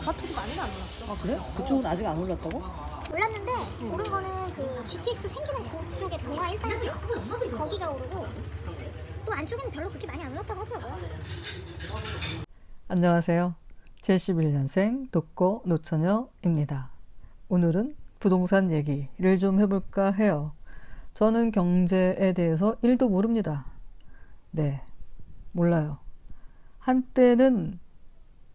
아파트도 많이는 안 올랐어. 아 그래? 그쪽은 아직 안 올랐다고? 올랐는데 오른 거는 그 GTX 생기는 그쪽에 동화 1단지 거기가 오르고 또 안쪽에는 별로 그렇게 많이 안 올랐다고 하더라고요. 안녕하세요. 71년생 독거 노처녀입니다. 오늘은 부동산 얘기를 좀 해볼까 해요. 저는 경제에 대해서 1도 모릅니다. 네, 몰라요. 한때는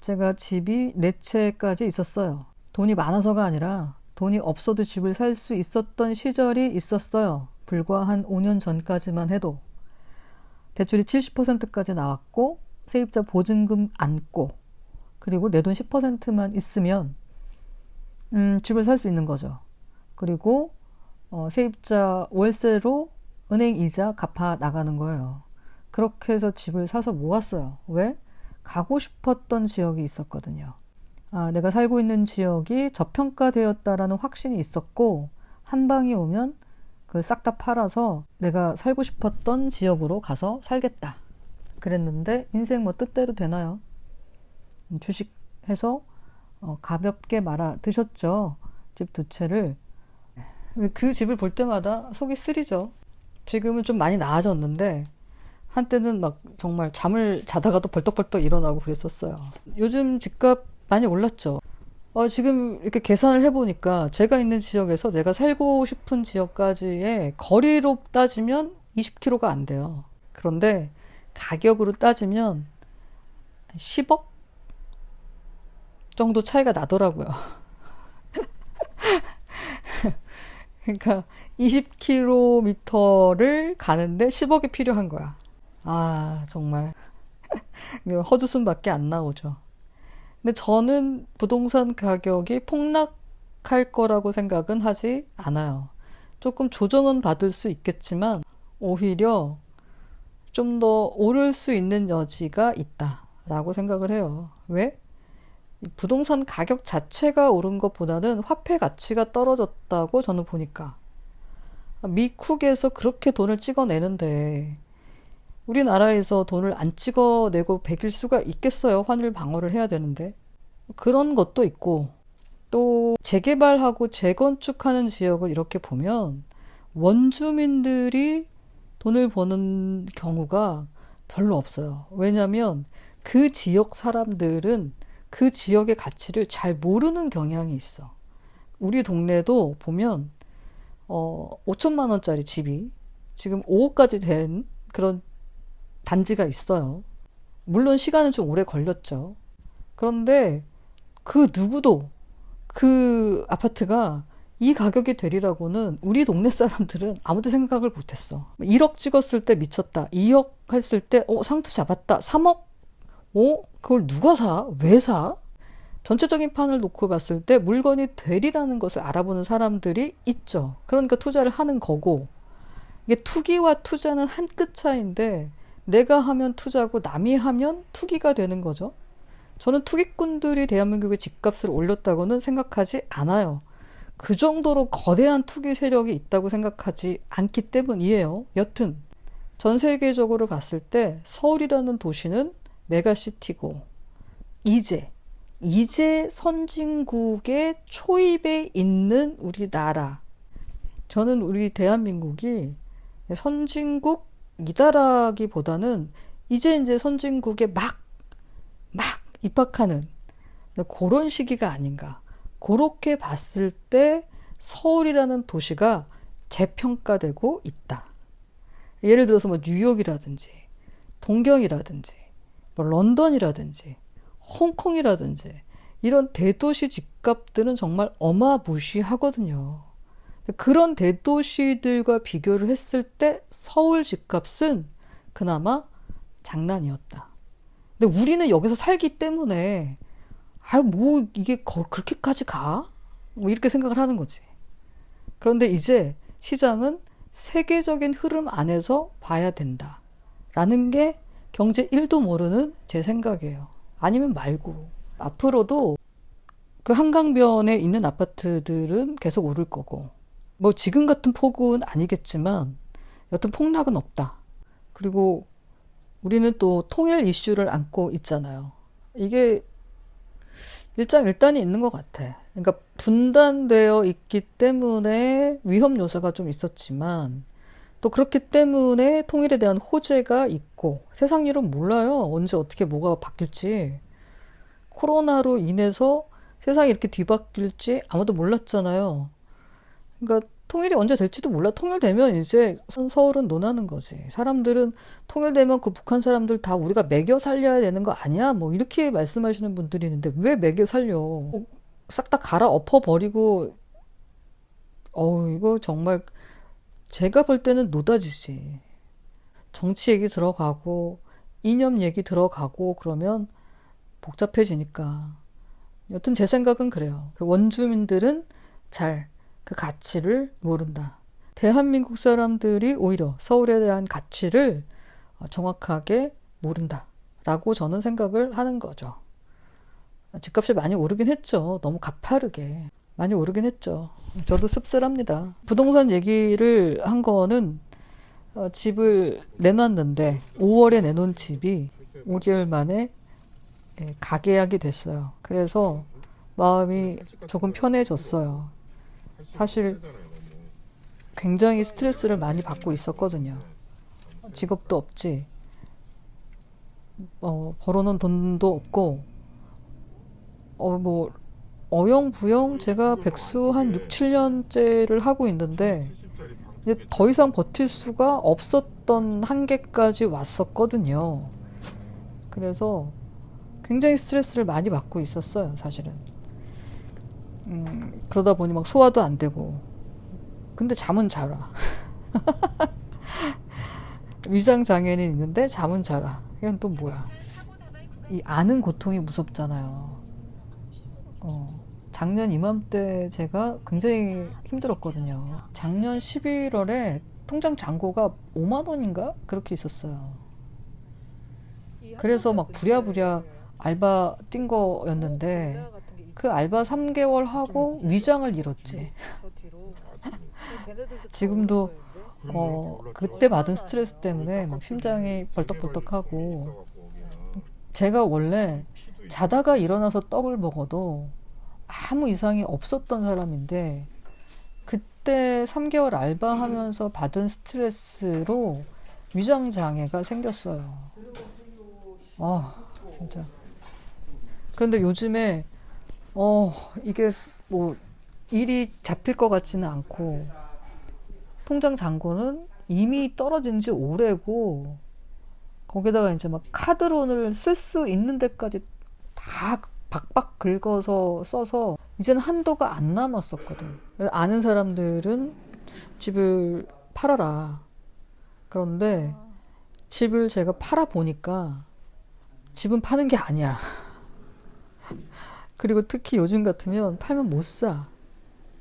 제가 집이 4채까지 있었어요. 돈이 많아서가 아니라 돈이 없어도 집을 살 수 있었던 시절이 있었어요. 불과 한 5년 전까지만 해도. 대출이 70%까지 나왔고 세입자 보증금 안고 그리고 내 돈 10%만 있으면 집을 살 수 있는 거죠. 그리고 세입자 월세로 은행 이자 갚아 나가는 거예요. 그렇게 해서 집을 사서 모았어요. 왜? 가고 싶었던 지역이 있었거든요. 내가 살고 있는 지역이 저평가되었다라는 확신이 있었고 한 방이 오면 그걸 싹 다 팔아서 내가 살고 싶었던 지역으로 가서 살겠다. 그랬는데 인생 뭐 뜻대로 되나요? 주식해서 가볍게 말아 드셨죠. 집 2채를. 그 집을 볼 때마다 속이 쓰리죠. 지금은 좀 많이 나아졌는데 한때는 막 정말 잠을 자다가도 벌떡벌떡 일어나고 그랬었어요. 요즘 집값 많이 올랐죠. 지금 이렇게 계산을 해보니까 제가 있는 지역에서 내가 살고 싶은 지역까지의 거리로 따지면 20km가 안 돼요. 그런데 가격으로 따지면 10억 정도 차이가 나더라고요. 그러니까 20km를 가는데 10억이 필요한 거야. 정말 헛웃음밖에 안 나오죠. 근데 저는 부동산 가격이 폭락할 거라고 생각은 하지 않아요. 조금 조정은 받을 수 있겠지만 오히려 좀 더 오를 수 있는 여지가 있다라고 생각을 해요. 왜? 부동산 가격 자체가 오른 것보다는 화폐 가치가 떨어졌다고 저는 보니까. 미국에서 그렇게 돈을 찍어내는데 우리나라에서 돈을 안 찍어내고 배길 수가 있겠어요. 환율 방어를 해야 되는데. 그런 것도 있고 또 재개발하고 재건축하는 지역을 이렇게 보면 원주민들이 돈을 버는 경우가 별로 없어요. 왜냐하면 그 지역 사람들은 그 지역의 가치를 잘 모르는 경향이 있어. 우리 동네도 보면 5천만 원짜리 집이 지금 5억까지 된 그런 단지가 있어요. 물론 시간은 좀 오래 걸렸죠. 그런데 그 누구도 그 아파트가 이 가격이 되리라고는 우리 동네 사람들은 아무도 생각을 못했어. 1억 찍었을 때 미쳤다. 2억 했을 때 상투 잡았다. 3억? 그걸 누가 사? 왜 사? 전체적인 판을 놓고 봤을 때 물건이 되리라는 것을 알아보는 사람들이 있죠. 그러니까 투자를 하는 거고 이게 투기와 투자는 한 끗 차이인데 내가 하면 투자고 남이 하면 투기가 되는 거죠. 저는 투기꾼들이 대한민국의 집값을 올렸다고는 생각하지 않아요. 그 정도로 거대한 투기 세력이 있다고 생각하지 않기 때문이에요. 여튼 전 세계적으로 봤을 때 서울이라는 도시는 메가시티고 이제 선진국의 초입에 있는 우리나라. 저는 우리 대한민국이 선진국이다라기보다는 이제 선진국에 막 입학하는 그런 시기가 아닌가. 그렇게 봤을 때 서울이라는 도시가 재평가되고 있다. 예를 들어서 뭐 뉴욕이라든지 동경이라든지 뭐 런던이라든지 홍콩이라든지 이런 대도시 집값들은 정말 어마무시하거든요. 그런 대도시들과 비교를 했을 때 서울 집값은 그나마 장난이었다. 근데 우리는 여기서 살기 때문에 이게 그렇게까지 가? 뭐 이렇게 생각을 하는 거지. 그런데 이제 시장은 세계적인 흐름 안에서 봐야 된다. 라는 게 경제 1도 모르는 제 생각이에요. 아니면 말고. 앞으로도 그 한강변에 있는 아파트들은 계속 오를 거고 뭐 지금 같은 폭은 아니겠지만 여튼 폭락은 없다. 그리고 우리는 또 통일 이슈를 안고 있잖아요. 이게 일장일단이 있는 것 같아. 그러니까 분단되어 있기 때문에 위험 요소가 좀 있었지만 또 그렇기 때문에 통일에 대한 호재가 있고 세상 일은 몰라요. 언제 어떻게 뭐가 바뀔지. 코로나로 인해서 세상이 이렇게 뒤바뀔지 아무도 몰랐잖아요. 그러니까 통일이 언제 될지도 몰라. 통일되면 이제 서울은 논하는 거지. 사람들은 통일되면 그 북한 사람들 다 우리가 먹여 살려야 되는 거 아니야? 뭐 이렇게 말씀하시는 분들이 있는데 왜 먹여 살려? 싹 다 갈아 엎어버리고 이거 정말 제가 볼 때는 노다지지. 정치 얘기 들어가고 이념 얘기 들어가고 그러면 복잡해지니까. 여튼 제 생각은 그래요. 그 원주민들은 잘 그 가치를 모른다. 대한민국 사람들이 오히려 서울에 대한 가치를 정확하게 모른다. 라고 저는 생각을 하는 거죠. 집값이 많이 오르긴 했죠. 너무 가파르게. 많이 오르긴 했죠. 저도 씁쓸합니다. 부동산 얘기를 한 거는 집을 내놨는데 5월에 내놓은 집이 5개월 만에 가계약이 됐어요. 그래서 마음이 조금 편해졌어요. 사실 굉장히 스트레스를 많이 받고 있었거든요. 직업도 없지. 벌어놓은 돈도 없고 어영부영 제가 백수 한 6, 7년째를 하고 있는데 이제 더 이상 버틸 수가 없었던 한계까지 왔었거든요. 그래서 굉장히 스트레스를 많이 받고 있었어요, 사실은. 그러다 보니 막 소화도 안 되고. 근데 잠은 잘 와. 위장 장애는 있는데 잠은 잘 와. 이건 또 뭐야? 이 아는 고통이 무섭잖아요. 작년 이맘때 제가 굉장히 힘들었거든요. 작년 11월에 통장 잔고가 5만 원인가? 그렇게 있었어요. 그래서 막 부랴부랴 알바 뛴 거였는데 그 알바 3개월 하고 위장을 잃었지. 지금도 그때 받은 스트레스 때문에 막 심장이 벌떡벌떡하고. 제가 원래 자다가 일어나서 떡을 먹어도 아무 이상이 없었던 사람인데 그때 3개월 알바하면서 받은 스트레스로 위장 장애가 생겼어요. 진짜. 그런데 요즘에 이게 뭐 일이 잡힐 것 같지는 않고 통장 잔고는 이미 떨어진 지 오래고 거기다가 이제 막 카드론을 쓸 수 있는 데까지 다 박박 긁어서 써서 이제는 한도가 안 남았었거든. 아는 사람들은 집을 팔아라. 그런데 집을 제가 팔아보니까 집은 파는 게 아니야. 그리고 특히 요즘 같으면 팔면 못 사.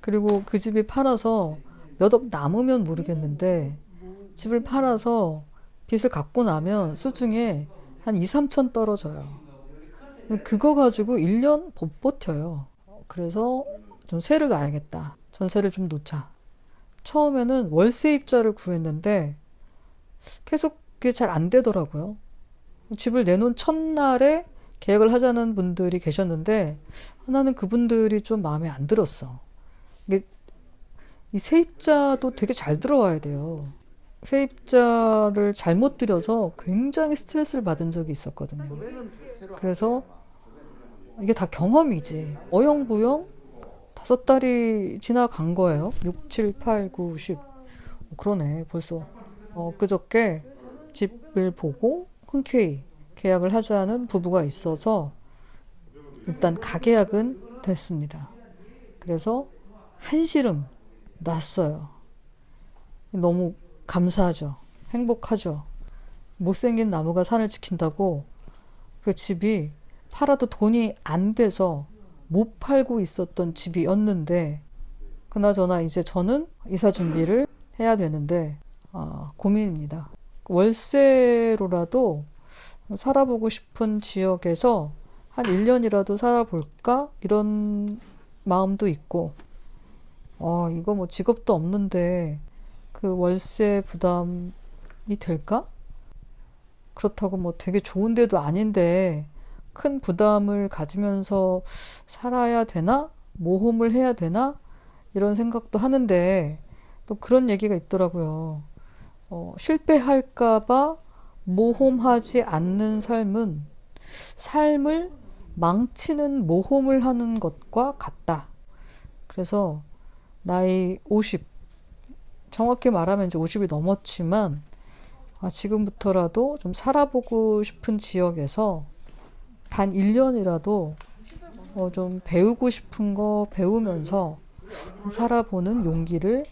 그리고 그 집이 팔아서 몇 억 남으면 모르겠는데 집을 팔아서 빚을 갚고 나면 수중에 한 2, 3천 떨어져요. 그거 가지고 1년 못 버텨요. 그래서 좀 세를 놔야겠다. 전세를 좀 놓자. 처음에는 월세입자를 구했는데 계속 그게 잘 안 되더라고요. 집을 내놓은 첫날에 계약을 하자는 분들이 계셨는데 나는 그분들이 좀 마음에 안 들었어. 이게 이 세입자도 되게 잘 들어와야 돼요. 세입자를 잘못 들여서 굉장히 스트레스를 받은 적이 있었거든요. 그래서 이게 다 경험이지. 어영부영 5달이 지나간 거예요. 6, 7, 8, 9, 10. 그러네 벌써. 그저께 집을 보고 흔쾌히 계약을 하자는 부부가 있어서 일단 가계약은 됐습니다. 그래서 한시름 났어요. 너무 감사하죠. 행복하죠. 못생긴 나무가 산을 지킨다고 그 집이 팔아도 돈이 안 돼서 못 팔고 있었던 집이었는데 그나저나 이제 저는 이사 준비를 해야 되는데 고민입니다. 월세로라도 살아보고 싶은 지역에서 한 1년이라도 살아볼까? 이런 마음도 있고 이거 뭐 직업도 없는데 그 월세 부담이 될까? 그렇다고 뭐 되게 좋은 데도 아닌데 큰 부담을 가지면서 살아야 되나? 모험을 해야 되나? 이런 생각도 하는데 또 그런 얘기가 있더라고요. 실패할까봐 모험하지 않는 삶은 삶을 망치는 모험을 하는 것과 같다. 그래서 나이 50, 정확히 말하면 이제 50이 넘었지만 지금부터라도 좀 살아보고 싶은 지역에서 단 1년이라도 좀 배우고 싶은 거 배우면서 살아보는 용기를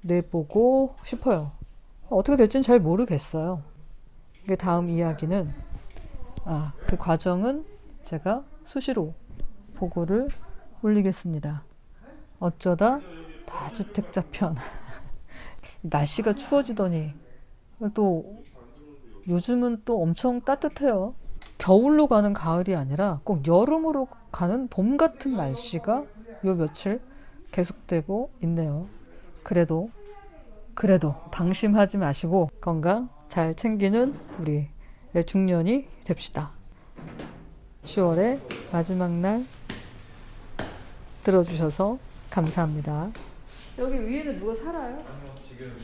내보고 싶어요. 어떻게 될지는 잘 모르겠어요. 다음 이야기는 그 과정은 제가 수시로 보고를 올리겠습니다. 어쩌다 다주택자 편. 날씨가 추워지더니 또 요즘은 또 엄청 따뜻해요. 겨울로 가는 가을이 아니라 꼭 여름으로 가는 봄 같은 날씨가 요 며칠 계속되고 있네요. 그래도 방심하지 마시고 건강 잘 챙기는 우리 중년이 됩시다. 10월의 마지막 날 들어주셔서 감사합니다. 여기 위에는 누가 살아요? 아니요, 지금